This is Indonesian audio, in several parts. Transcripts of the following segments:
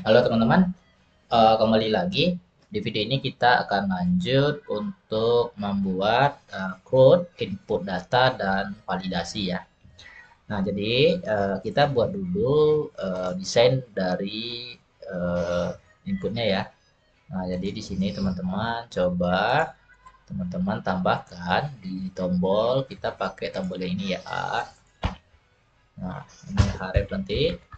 Halo teman-teman, kembali lagi. Di video ini kita akan lanjut untuk membuat code input data dan validasi ya. Nah, jadi kita buat dulu desain dari inputnya ya. Nah, jadi di sini teman-teman coba teman-teman tambahkan di tombol, kita pakai tombol yang ini ya. Nah, ini href nanti.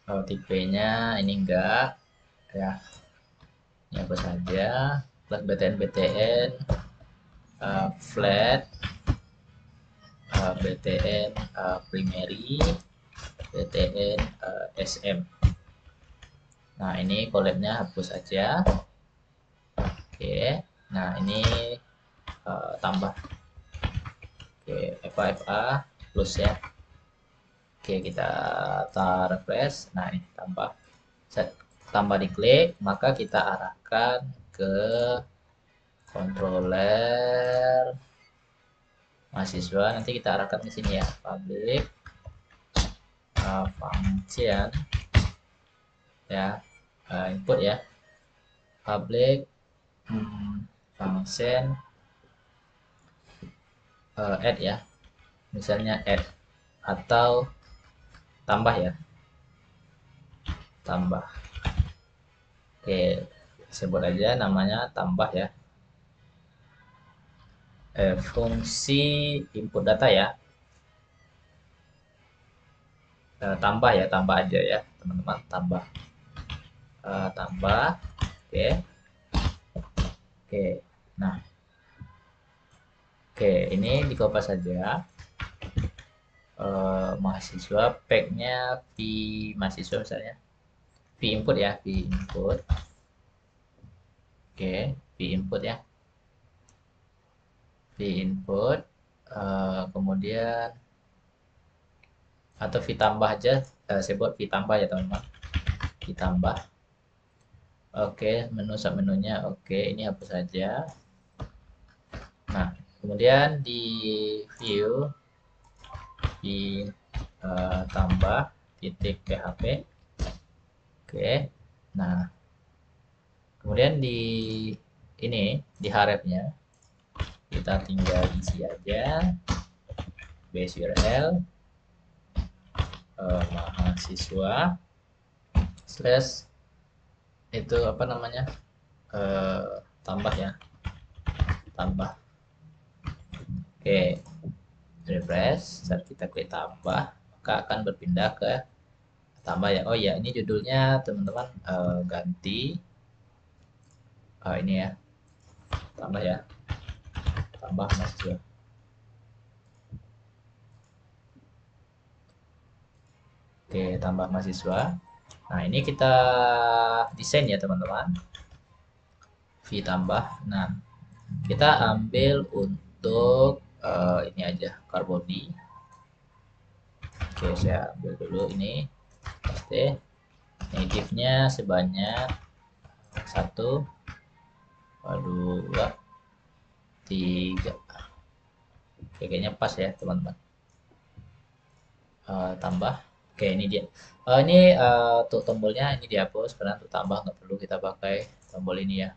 Tipenya ini enggak ya. Ini apa saja, flat btn btn, flat, btn primary, btn sm. Nah, ini collabnya hapus aja. Oke, nah ini tambah. Oke, fa plus ya. Oke, kita refresh. Nah, ini tambah. Set tambah diklik, maka kita arahkan ke controller mahasiswa. Nanti kita arahkan ke sini ya, public function ya, input ya, public function add ya, misalnya add atau tambah ya, tambah. Oke, sebut aja namanya tambah ya. Fungsi input data ya, tambah ya, tambah aja ya teman-teman, tambah. Tambah. Oke. Oke, nah, oke, ini di copy saja. Mahasiswa packnya fee mahasiswa misalnya, fee input ya, fee input. Oke, fee input ya, fee input. Kemudian atau fee tambah aja, saya buat fee tambah ya teman-teman, fee tambah. Oke, menu submenunya oke, ini hapus saja. Nah, kemudian di view tambah titik php. Oke, nah kemudian di ini di hrefnya kita tinggal isi aja base URL mahasiswa slash itu apa namanya, tambah ya, tambah. Oke, refresh. Saat kita klik tambah, maka akan berpindah ke tambah ya. Oh ya, ini judulnya teman-teman ganti ini ya, tambah ya, tambah mahasiswa. Oke, tambah mahasiswa. Nah, ini kita desain ya teman-teman, v tambah. Nah, kita ambil untuk ini aja, carbody. Oke, saya ambil dulu ini, paste. Native-nya sebanyak 1, 2, 3. Oke, kayaknya pas ya teman-teman. Tambah. Oke, ini dia. Ini untuk tombolnya ini dihapus karena untuk tambah nggak perlu kita pakai tombol ini ya.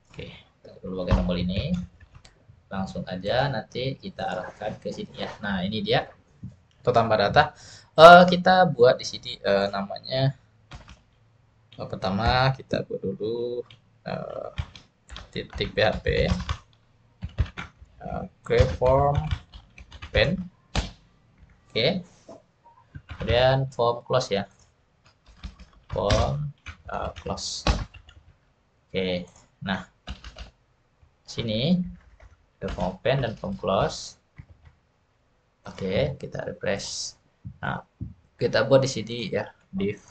Oke, kita perlu pakai tombol ini. Langsung aja nanti kita arahkan ke sini ya. Nah, ini dia untuk tambah data. Kita buat di sini namanya. Pertama kita buat dulu titik php create form pen. Oke, kemudian form close ya, form close. Oke, nah sini ada form open dan form close. Oke, kita refresh. Nah, kita buat di sini ya, div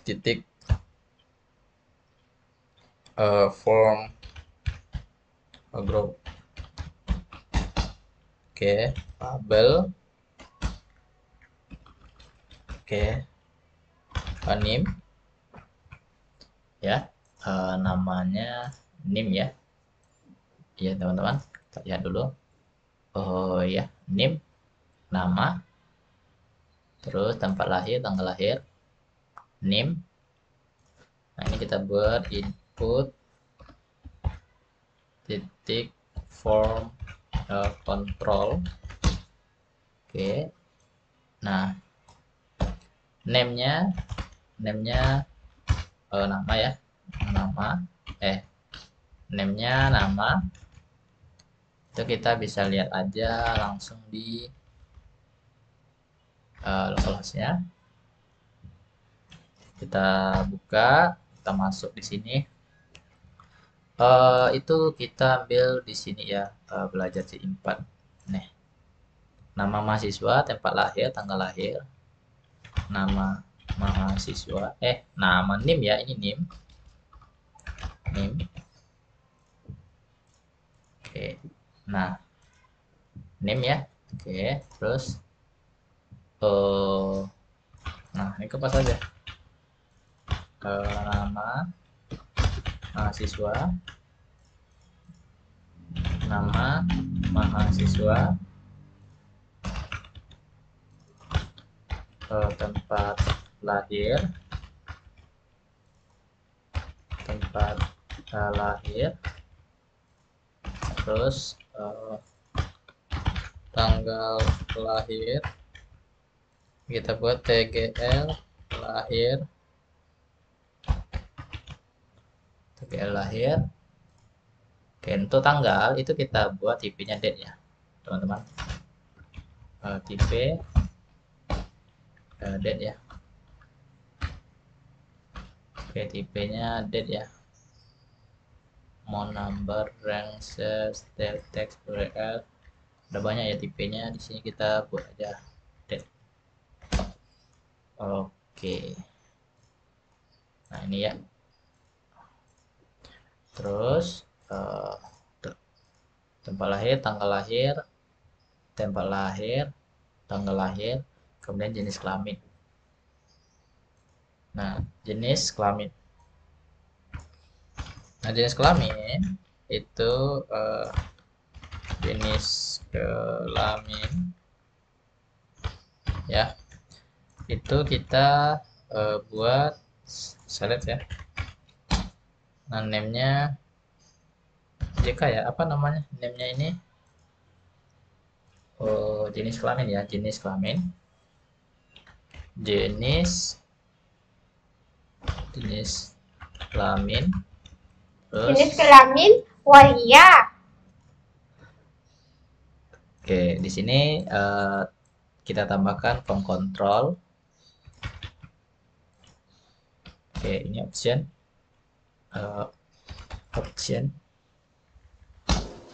titik form group. Oke, label. Oke, name ya, namanya name ya. Ya teman-teman, kita lihat dulu. Oh ya, name, nama. Terus tempat lahir, tanggal lahir, NIM. Nah, ini kita buat input titik form control. Oke. Nah, name-nya nama ya. Nama name-nya nama. Itu kita bisa lihat aja langsung di localhost-nya. Kita buka, kita masuk di sini. Itu kita ambil di sini ya, belajar C4. Nih, nama mahasiswa, tempat lahir, tanggal lahir, nama mahasiswa, nama NIM ya, ini NIM. Oke, nah NIM ya. Oke, terus nah ini kepas aja. Nama mahasiswa, nama mahasiswa, tempat lahir, terus tanggal lahir, kita buat tgl lahir, Oke, untuk tanggal itu kita buat tipe-nya date ya teman-teman, tipe date ya. Oke, tipenya date ya. Mau number, rank, style, text, URL, ada banyak ya tipenya. Di sini kita buat aja date. Oke, nah ini ya. Terus tempat lahir, tanggal lahir, tempat lahir, tanggal lahir, kemudian jenis kelamin. Nah, jenis kelamin. Nah, jenis kelamin itu jenis kelamin ya. Itu kita buat select ya. Nah, name-nya JK ya, apa namanya? Name-nya ini jenis kelamin ya, jenis kelamin. Jenis kelamin. Terus Jenis kelamin waria. Oke, di sini kita tambahkan form control. Oke, ini option.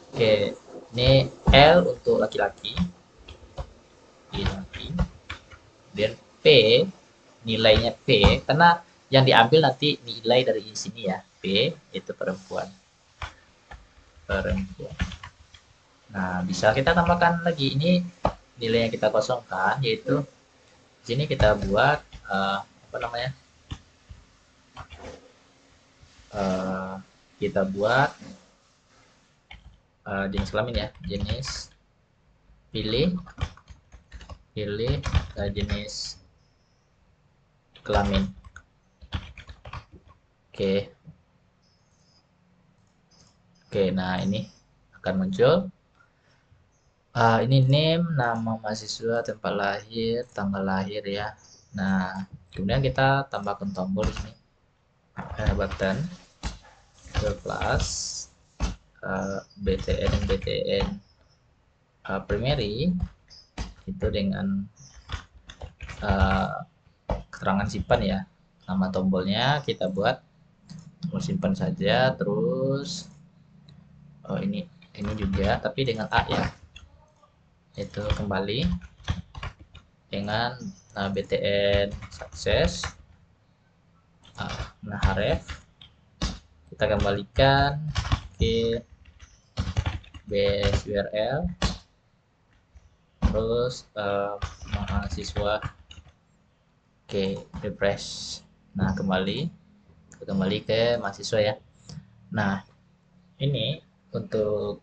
Oke, ini L untuk laki-laki. Dan P, nilainya P, karena yang diambil nanti nilai dari sini ya. P itu perempuan. Nah, bisa kita tambahkan lagi. Ini nilai yang kita kosongkan, yaitu sini kita buat apa namanya? Kita buat jenis kelamin ya, jenis pilih jenis kelamin. Oke, nah ini akan muncul. Ini name, nama mahasiswa, tempat lahir, tanggal lahir ya. Nah, kemudian kita tambahkan tombol di sini, button plus BTN primary itu dengan keterangan simpan ya. Nama tombolnya kita buat simpan saja, terus ini juga tapi dengan A ya, itu kembali dengan BTN sukses. Nah, href kita kembalikan ke base URL, terus mahasiswa. Oke, refresh. Nah, kembali ke mahasiswa ya. Nah, ini untuk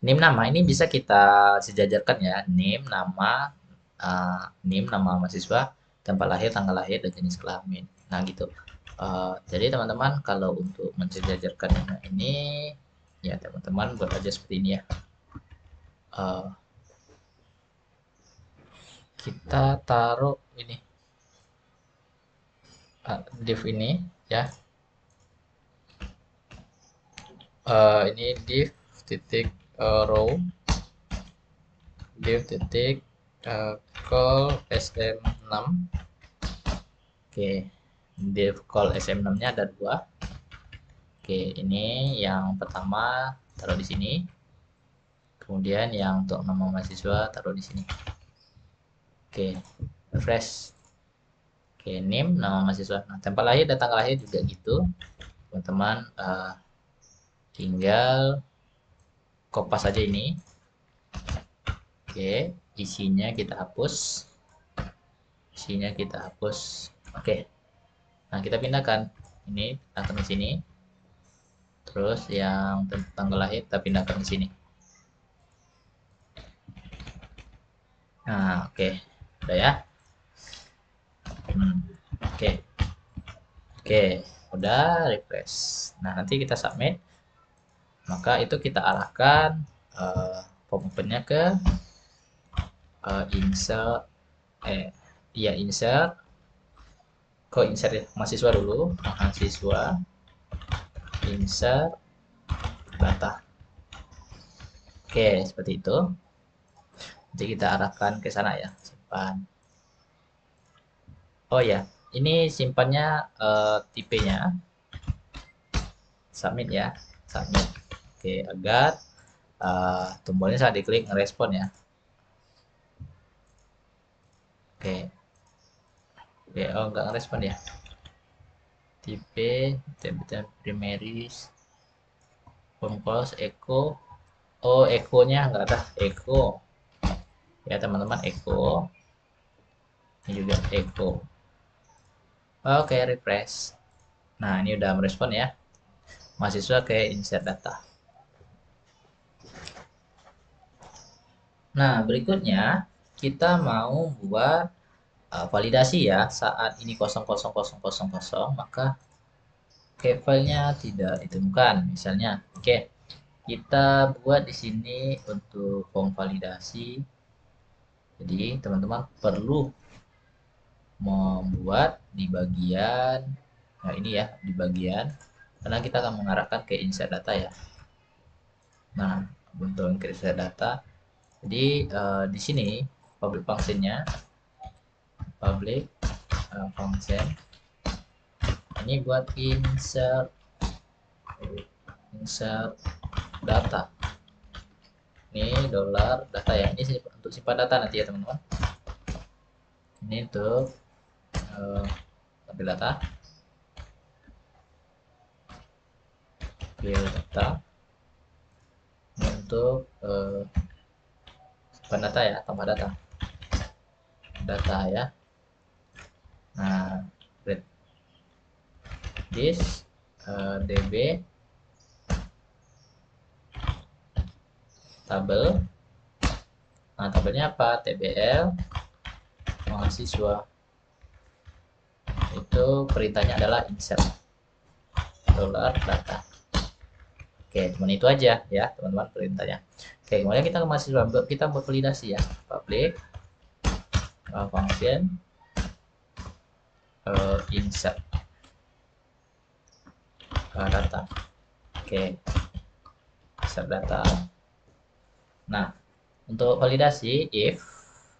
NIM nama ini bisa kita sejajarkan ya, NIM nama NIM nama mahasiswa, tempat lahir, tanggal lahir, dan jenis kelamin. Nah gitu. Jadi teman-teman kalau untuk mensejajarkan ini ya teman-teman buat aja seperti ini ya. Kita taruh ini div ini ya. Ini div titik row div titik call sm6. Oke, div call sm6 nya ada 2. Oke, ini yang pertama taruh di sini, kemudian yang untuk nama mahasiswa taruh di sini. Oke, refresh. Oke, name nama mahasiswa. Nah, tempat lahir dan tanggal lahir juga gitu teman-teman. Tinggal kopas aja ini. Oke, isinya kita hapus. Oke, nah kita pindahkan ini, pindahkan ke sini. Terus yang tanggal lahir kita pindahkan ke sini. Nah, oke, udah ya. Oke, udah refresh. Nah, nanti kita submit. Maka itu kita arahkan form open-nya ke insert insert ya, mahasiswa dulu, mahasiswa insert data. Oke, seperti itu. Jadi kita arahkan ke sana ya, simpan. Oh ya, ini simpannya tipenya submit ya, submit. Oke, agar tombolnya saat diklik ngerespon ya. Oke. Oh enggak ngerespon ya. Tipe template primaries form close echo. Oh, echo-nya enggak ada, echo. Ya, teman-teman, echo. Ini juga echo. Oke, refresh. Nah, ini udah merespon ya. Mahasiswa ke insert data. Nah, berikutnya kita mau buat validasi ya. Saat ini 00000, maka filenya tidak ditemukan. Misalnya, oke, kita buat di sini untuk form validasi. Jadi, teman-teman perlu membuat di bagian, nah ini ya, di bagian, karena kita akan mengarahkan ke insert data ya. Nah, untuk insert data, jadi di sini public function-nya, public function, ini buat insert data. Ini dollar data ya, ini untuk simpan data nanti ya teman-teman. Ini untuk ambil data, clear data. Ini untuk simpan data ya, tambah data ya. Nah, read this db tabel. Nah, tabelnya apa? TBL mahasiswa. Itu perintahnya adalah insert dollar data. Oke, cuma itu aja ya teman-teman perintahnya. Oke, kemudian kita ke mahasiswa, kita buat validasi ya, public function insert data. Oke, insert data. Nah, untuk validasi if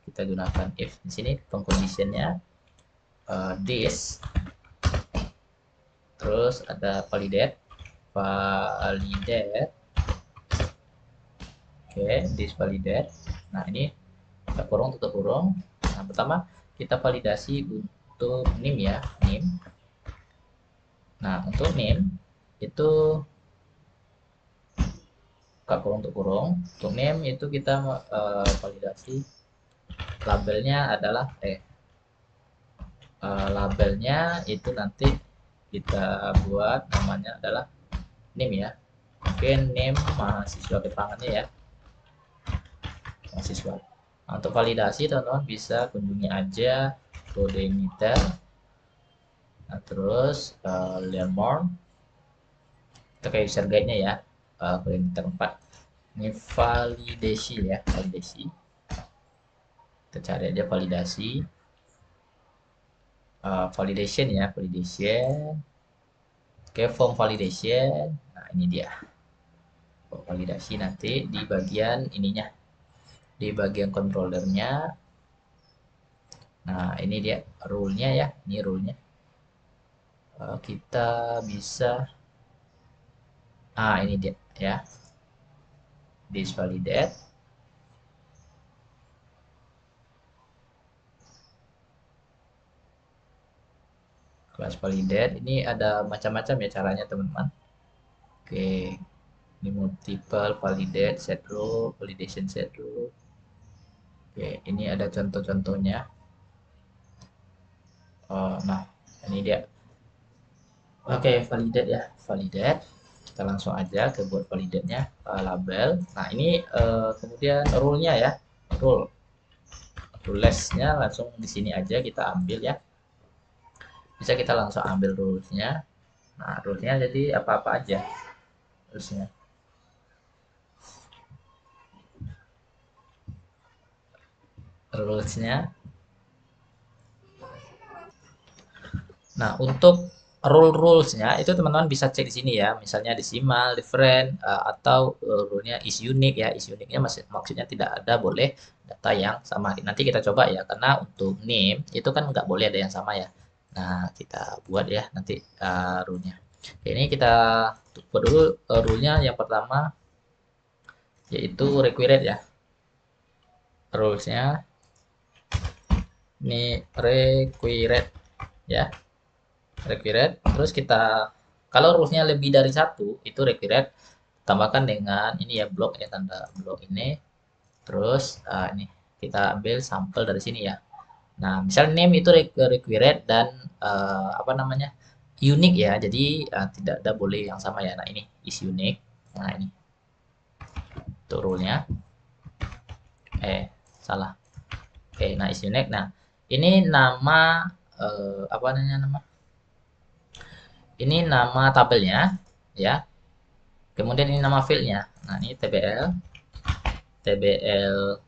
kita gunakan if di sini conditionnya this, terus ada validate. Oke, this validate. Nah, ini kita kurung, tutup kurung. Nah, pertama kita validasi untuk nim ya, nim. Nah, untuk nim itu buka kurung, tutup kurung. Untuk name itu kita validasi labelnya adalah labelnya itu nanti kita buat namanya adalah name ya. Mungkin name mahasiswa keterangannya ya, mahasiswa. Untuk validasi teman-teman bisa kunjungi aja Codemeter. Nah, terus learn more. Kita kayak user guide-nya ya. Codemeter 4. Ini validasi ya, validasi. Kita cari aja validasi. Validation ya, validation. Oke, form validation. Nah, ini dia. Form validasi nanti di bagian ininya. Di bagian controllernya. Nah, ini dia rule-nya ya. Ini rule-nya. Kita bisa ini dia ya. This validate. Class validate. Ini ada macam-macam ya caranya, teman-teman. Oke. Ini multiple validate set rule, validation set rule. Oke, ini ada contoh-contohnya. Nah, ini dia. Oke, validate ya, validate. Kita langsung aja ke buat validate-nya, label. Nah, ini kemudian rule-nya ya, rule. Rules-nya langsung di sini aja kita ambil ya. Bisa kita langsung ambil rules-nya. Nah, rules-nya jadi apa-apa aja rules-nya. Rules-nya. Nah, untuk rule-rules-nya itu teman-teman bisa cek di sini ya. Misalnya decimal, different, atau rule-nya is unique ya. Is unique-nya maksudnya tidak ada boleh data yang sama. Nanti kita coba ya, karena untuk name itu kan nggak boleh ada yang sama ya. Nah, kita buat ya nanti rule-nya. Ini kita buat dulu rule-nya yang pertama, yaitu required ya. Rules-nya ini required ya. Required. Terus kita kalau rulesnya lebih dari satu itu required, tambahkan dengan ini ya blok ya, tanda blok ini. Terus ini kita ambil sampel dari sini ya. Nah, misal name itu required dan apa namanya unique ya, jadi tidak ada boleh yang sama ya. Nah, ini is unique. Nah, ini untuk rule-nya. Salah. Oke, nah is unique. Nah, ini nama apa namanya ini nama tabelnya ya. Kemudian ini nama fieldnya. Nah, ini TBL, TBL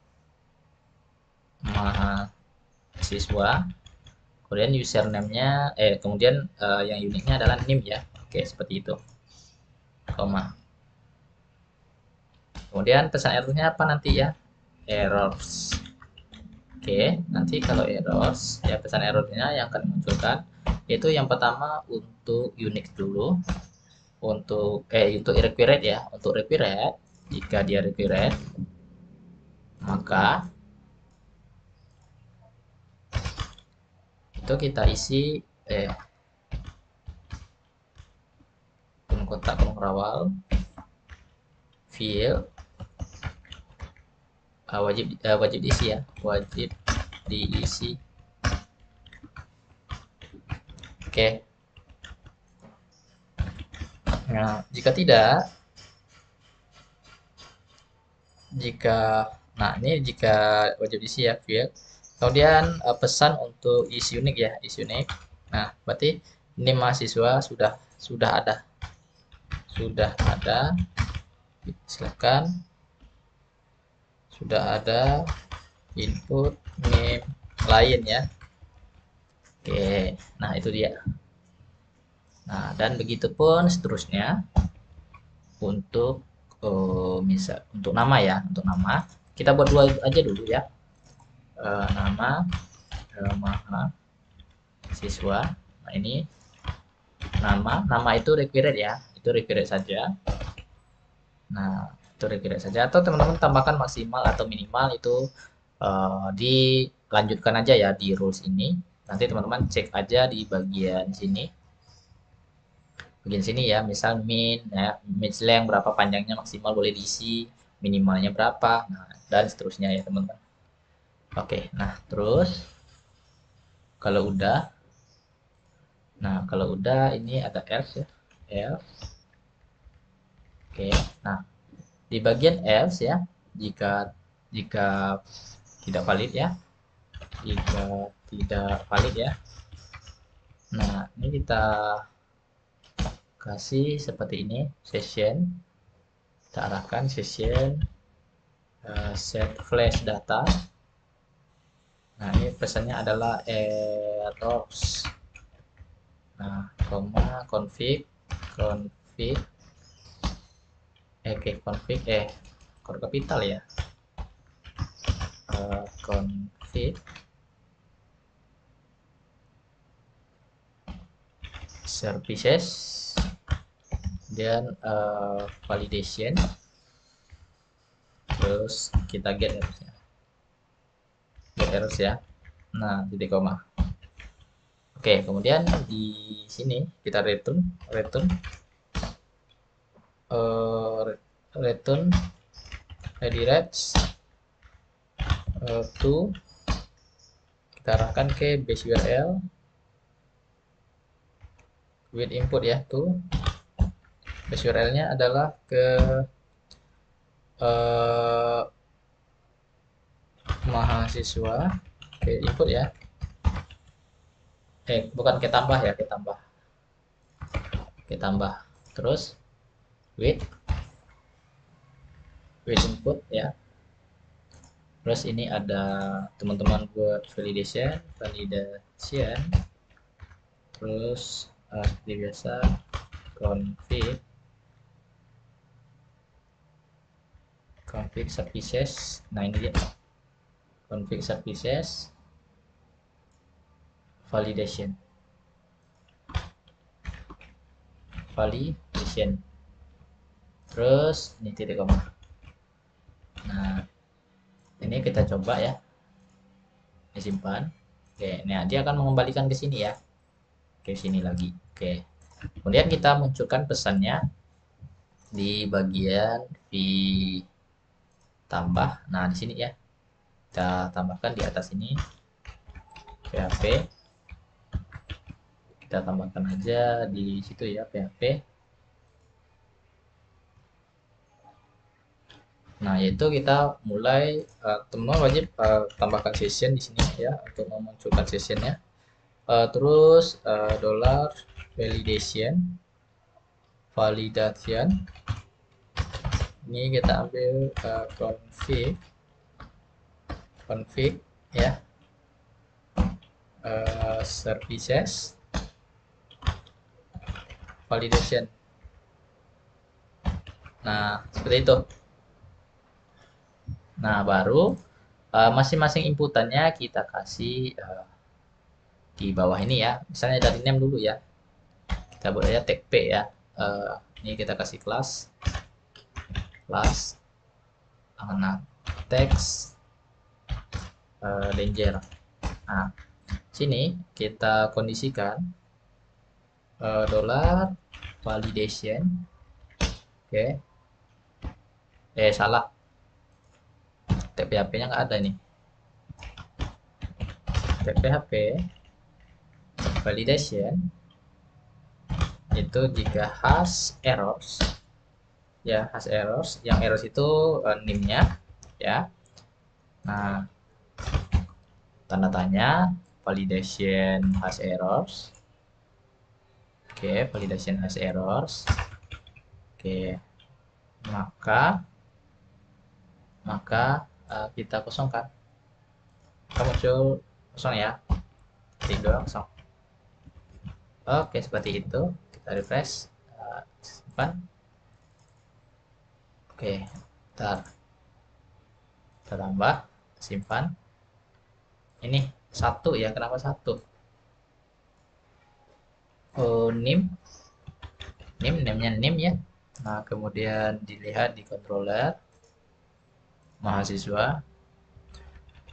mahasiswa. Kemudian username-nya, kemudian yang uniknya adalah nim ya. Oke, seperti itu. Koma. Kemudian pesan errornya apa nanti ya? Errors. Oke, nanti kalau errors, ya pesan errornya yang akan dimunculkan itu yang pertama untuk Unix dulu. Untuk required ya, untuk required, jika dia required maka itu kita isi kotak pengawal field wajib diisi ya, wajib diisi. Oke. Nah, jika tidak, ini jika wajib diisi ya field. Kemudian pesan untuk is unique ya, is unique. Nah, berarti ini mahasiswa sudah ada. Silakan. Sudah ada input name lain ya. Oke, nah itu dia. Nah, dan begitu pun seterusnya untuk misal untuk nama ya, untuk nama kita buat dua aja dulu ya. Nama mahasiswa. Nah, ini nama itu required ya, itu required saja. Nah, itu required saja, atau teman-teman tambahkan maksimal atau minimal itu dilanjutkan aja ya di rules ini. Nanti teman-teman cek aja di bagian sini. Bagian sini ya, misal min ya, min length berapa panjangnya maksimal boleh diisi, minimalnya berapa, nah, dan seterusnya ya teman-teman. Oke, nah terus kalau udah, ini ada else ya, else. Oke, nah di bagian else ya, jika tidak valid ya, jika tidak valid ya. Nah, ini kita kasih seperti ini, session, kita arahkan session set flash data. Nah, ini pesannya adalah errors. Nah, koma config config config kode kapital ya, config services dan validation, terus kita get errors ya. Nah, titik koma. Oke, kemudian di sini kita return redirect to, kita arahkan ke base URL with input ya, to base URL-nya adalah ke mahasiswa, ke input ya, bukan ke tambah ya, ke tambah terus with input ya. Terus ini ada teman-teman buat validation, terus seperti biasa config services. Nah, ini dia config services validation. Terus ini titik koma. Nah, ini kita coba ya, ini simpan. Oke, nah dia akan mengembalikan ke sini ya, ke sini lagi. Oke, kemudian kita munculkan pesannya di bagian tambah. Nah, di sini ya, kita tambahkan di atas ini PHP, kita tambahkan aja di situ ya, PHP. Nah, yaitu kita mulai, teman-teman wajib tambahkan session di sini ya untuk memunculkan sessionnya. Terus dollar validation ini kita ambil config ya, services validation. Nah, seperti itu. Nah, baru masing-masing inputannya kita kasih di bawah ini ya. Misalnya dari name dulu ya, kita buat aja tag P ya. Ini kita kasih kelas anak text danger. Nah, sini kita kondisikan dollar validation. Oke, salah, tag PHP nya nggak ada nih. Tag PHP validation itu jika hash errors ya, yang errors itu name-nya ya. Nah, tanda tanya validation hash errors. Oke, validation hash errors. Oke, maka kita kosongkan, muncul kosong ya, tinggal kosong. Oke, seperti itu. Kita refresh, simpan. Oke, ntar kita tambah, simpan. Ini satu ya, kenapa satu? Oh, namenya name ya. Nah, kemudian dilihat di controller mahasiswa,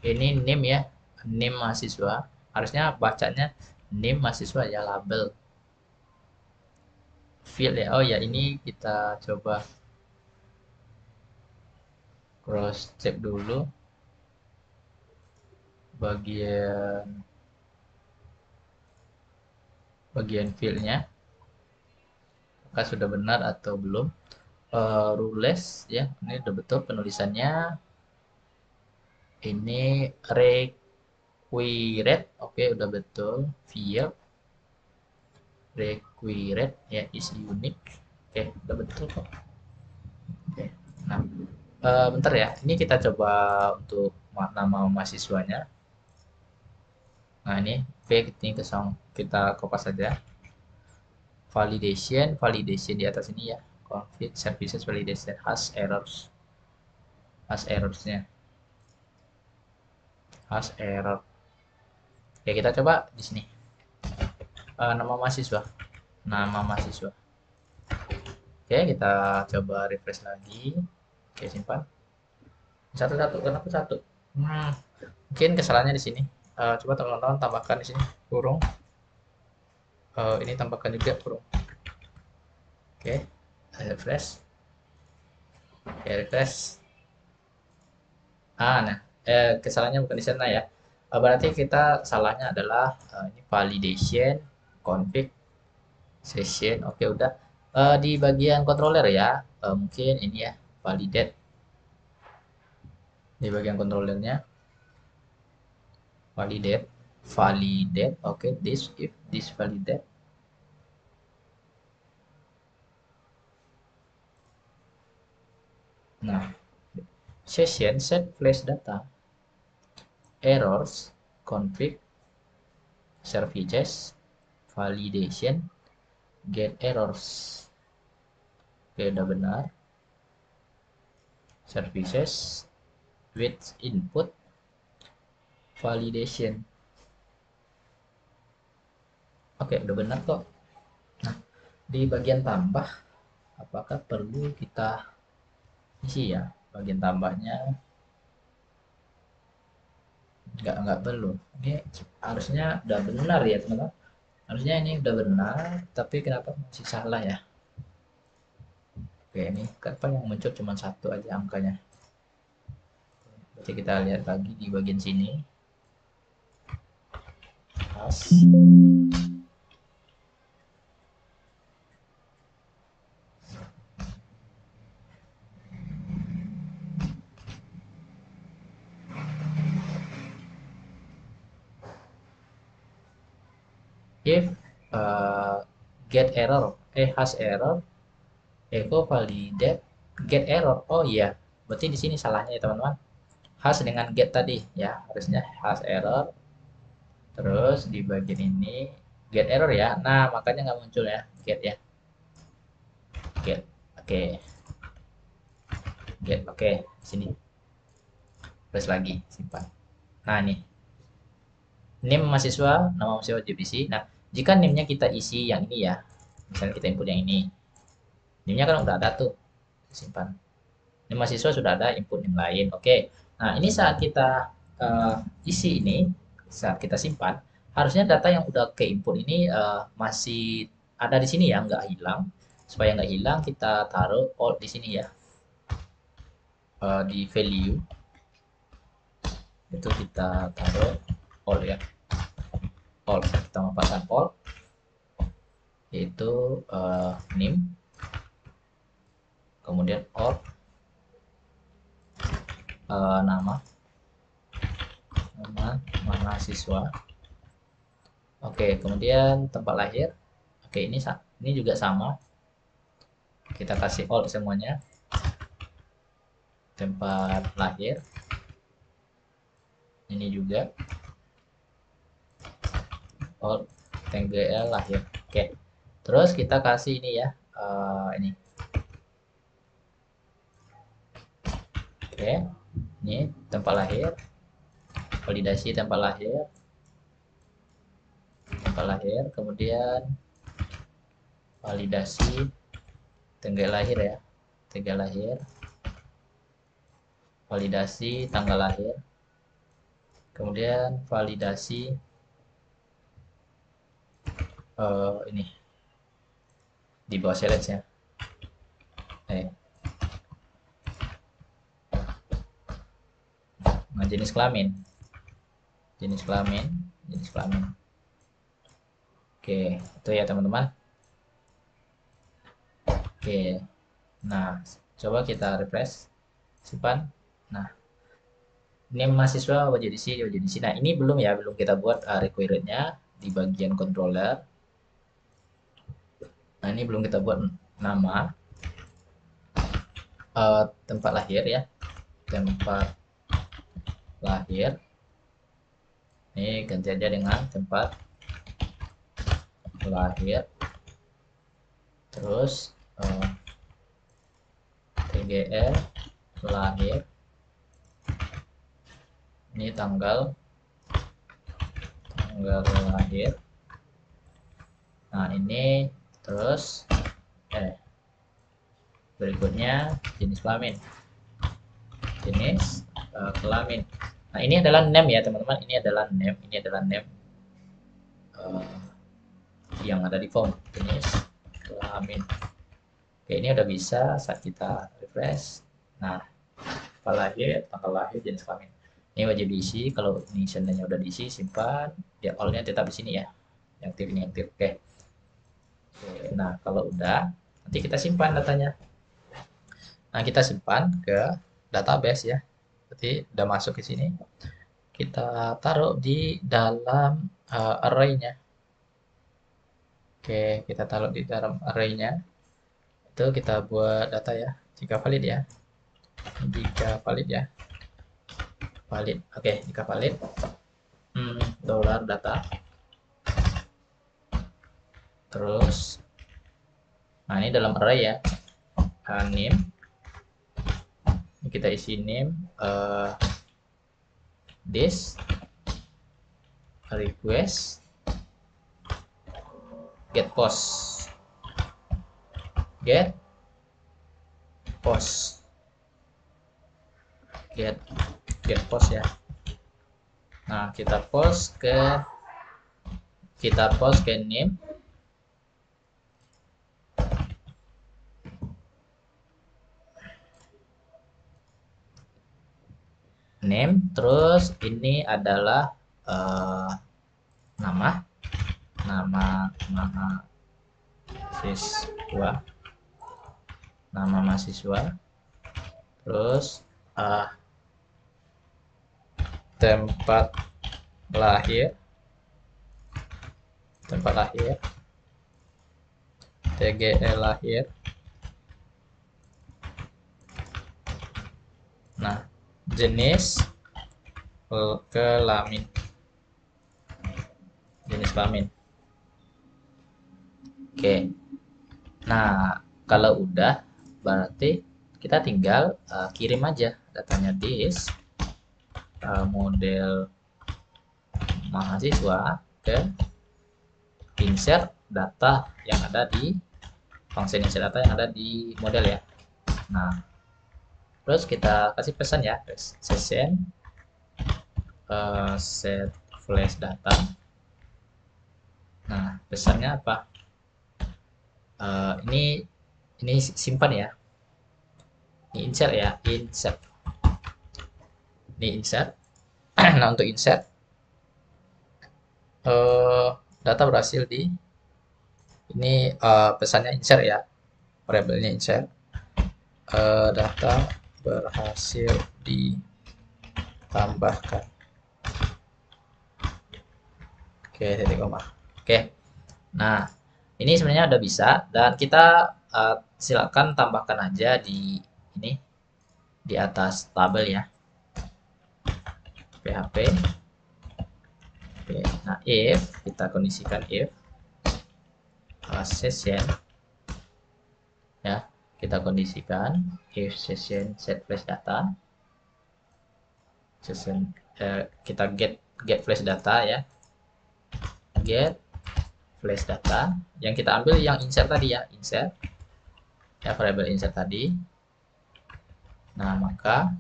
ini name ya, name mahasiswa, harusnya bacanya name mahasiswa ya, label field ya. Oh ya, ini kita coba cross check dulu bagian fieldnya, apakah sudah benar atau belum. Rules ya, ini udah betul penulisannya. Ini required, oke udah betul. Field required ya is unique, oke udah betul kok. Oke, nah bentar ya. Ini kita coba untuk nama mahasiswanya. Nah ini, oke ini kita kopas saja. Validation di atas ini ya. Config services validation has errorsnya, has error. Oke kita coba di sini. Nama mahasiswa, nama mahasiswa. Oke kita coba refresh lagi. Oke simpan. Satu-satu, kenapa satu? Mungkin kesalahannya di sini. Coba teman-teman tambahkan di sini kurung. Ini tambahkan juga kurung. Oke, refresh. Oke, refresh. Nah, kesalahannya bukan di sana ya. Berarti kita salahnya adalah ini validation, config, session. Oke, udah. Di bagian controller ya, mungkin ini ya, validate. Di bagian controllernya, validate. Oke, if this validate. Nah, session set flash data, errors, config, services, validation, get errors. Oke, udah benar. Services with input validation. Oke, udah benar kok. Nah, di bagian tambah, apakah perlu kita isi ya? Bagian tambahnya nggak perlu. Ini harusnya udah benar ya teman-teman. Harusnya ini udah benar, tapi kenapa masih salah ya? Oke, ini kenapa yang muncul cuma satu aja angkanya? Berarti kita lihat lagi di bagian sini. As. If get error, has error, echo validate get error. Oh iya, berarti di sini salahnya ya teman-teman. Has dengan get tadi ya, harusnya has error. Terus di bagian ini get error ya. Nah, makanya nggak muncul ya get ya. Get. Oke. Get. Oke, sini. Terus lagi simpan. Nah, nih. Name mahasiswa, nama mahasiswa wajib isi. Nah, jika name-nya kita isi yang ini ya. Misalnya kita input yang ini. Name-nya kan udah ada tuh. Simpan. Ini mahasiswa sudah ada input yang lain. Oke. Nah, ini saat kita isi ini, saat kita simpan, harusnya data yang udah ke input ini masih ada di sini ya, nggak hilang. Supaya nggak hilang, kita taruh all di sini ya. Di value itu kita taruh all ya. All kita mau pasang all yaitu name, kemudian all nama mahasiswa. Oke, kemudian tempat lahir. Oke, ini juga sama. Kita kasih all semuanya. Tempat lahir. Ini juga all tanggal lahir. Oke. Terus kita kasih ini ya. Ini. Oke. Ini tempat lahir. Validasi tempat lahir. Tempat lahir, kemudian validasi tanggal lahir ya. Tanggal lahir. Validasi tanggal lahir. Kemudian validasi ini di bawah select ya. Nah, jenis kelamin. Jenis kelamin. Oke, itu ya teman-teman. Oke. Nah, coba kita refresh. Simpan. Nah, name mahasiswa wajib diisi, wajib diisi. Nah, ini belum ya, belum kita buat requirednya di bagian controller. Nah, ini belum kita buat nama tempat lahir ya, tempat lahir. Ini ganti aja dengan tempat lahir. Terus TGL lahir. Ini tanggal lahir. Nah, ini terus berikutnya jenis kelamin. Jenis kelamin. Nah, ini adalah name ya, teman-teman. Ini adalah name, yang ada di form. Jenis kelamin. Oke, ini udah bisa saat kita refresh. Nah, tanggal lahir, jenis kelamin. Ini wajib diisi. Kalau ini seandainya udah diisi, simpan. Ya, all-nya tetap di sini ya. Yang aktif ini aktif. Oke. Nah, kalau udah, nanti kita simpan datanya. Nah, kita simpan ke database ya. Berarti udah masuk ke sini. Kita taruh di dalam array-nya. Oke, kita taruh di dalam array-nya. Itu kita buat data ya. Jika valid ya. Jika valid ya. Valid. Oke, jika valid. Dollar data. Terus, nah ini dalam array ya. Name. Ini kita isi name. This request get post get post ya. Nah, kita post ke name. Terus ini adalah nama mahasiswa, terus tempat lahir, TGL lahir. Nah, jenis kelamin, Oke. Nah, kalau udah berarti kita tinggal kirim aja datanya this model mahasiswa ke insert data yang ada di function insert data yang ada di model ya. Nah, terus kita kasih pesan ya, session set flash data. Nah, pesannya apa? Ini simpan ya. Ini insert ya, insert. Ini insert. Nah, untuk insert data berhasil di ini pesannya insert ya, variabelnya insert. Data berhasil ditambahkan. Oke, titik koma. Oke. Nah, ini sebenarnya udah bisa dan kita silakan tambahkan aja di ini di atas tabel ya. PHP. Oke, nah if kita kondisikan if session ya, kita kondisikan if session set flash data, session kita get flash data ya, get flash data yang kita ambil yang insert tadi ya, insert ya, variabel insert tadi. Nah, maka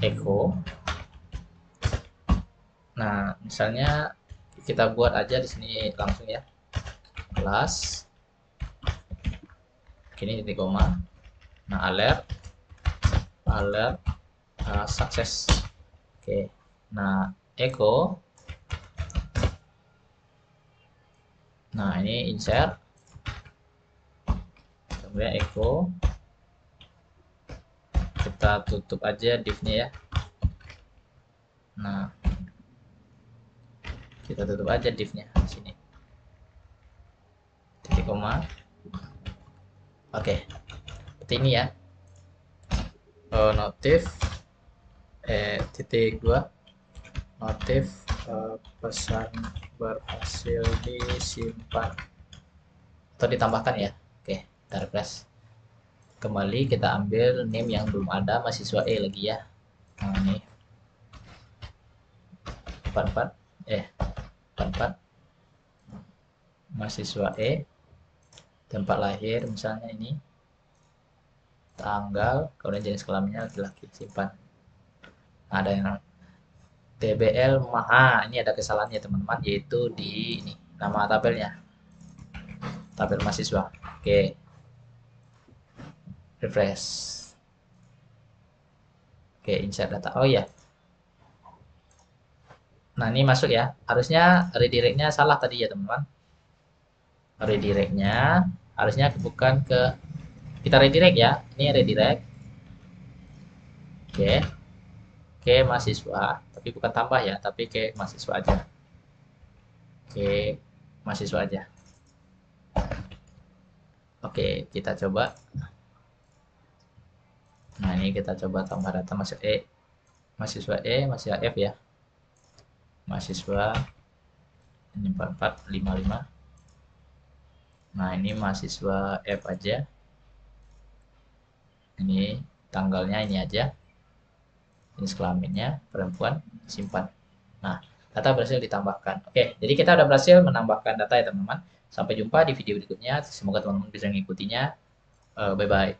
echo. Nah, misalnya kita buat aja di sini langsung ya, kelas ini titik koma. Nah, alert sukses. Oke. Nah, echo. Nah, ini insert. Kemudian echo. Kita tutup aja div-nya ya. Nah, kita tutup aja divnya di sini. Titik koma. Oke, seperti ini ya. Notif titik 2 notif pesan berhasil disimpan atau ditambahkan ya. Oke, kita refresh kembali, kita ambil name yang belum ada, mahasiswa E lagi ya. Nah, ini 44 mahasiswa E, tempat lahir misalnya ini, tanggal, kemudian jenis kelaminnya laki-laki, simpan. Nah, ada yang TBL Maha, ini ada kesalahannya teman-teman, yaitu di ini nama tabelnya, tabel mahasiswa. Oke, refresh. Oke, insert data. Oh iya, nah ini masuk ya, harusnya redirectnya salah tadi ya teman-teman. Redirectnya harusnya bukan ke, kita redirect ya, ini redirect oke, ke mahasiswa, tapi bukan tambah ya, tapi ke mahasiswa aja, ke mahasiswa aja. Oke, kita coba. Nah, ini kita coba tambah data masuk E, mahasiswa E, mahasiswa F ya, mahasiswa ini 4455. Nah, ini mahasiswa F aja, ini tanggalnya ini aja, jenis kelaminnya perempuan, simpan. Nah, data berhasil ditambahkan. Oke, jadi kita udah berhasil menambahkan data ya teman-teman. Sampai jumpa di video berikutnya, semoga teman-teman bisa mengikutinya. Bye bye.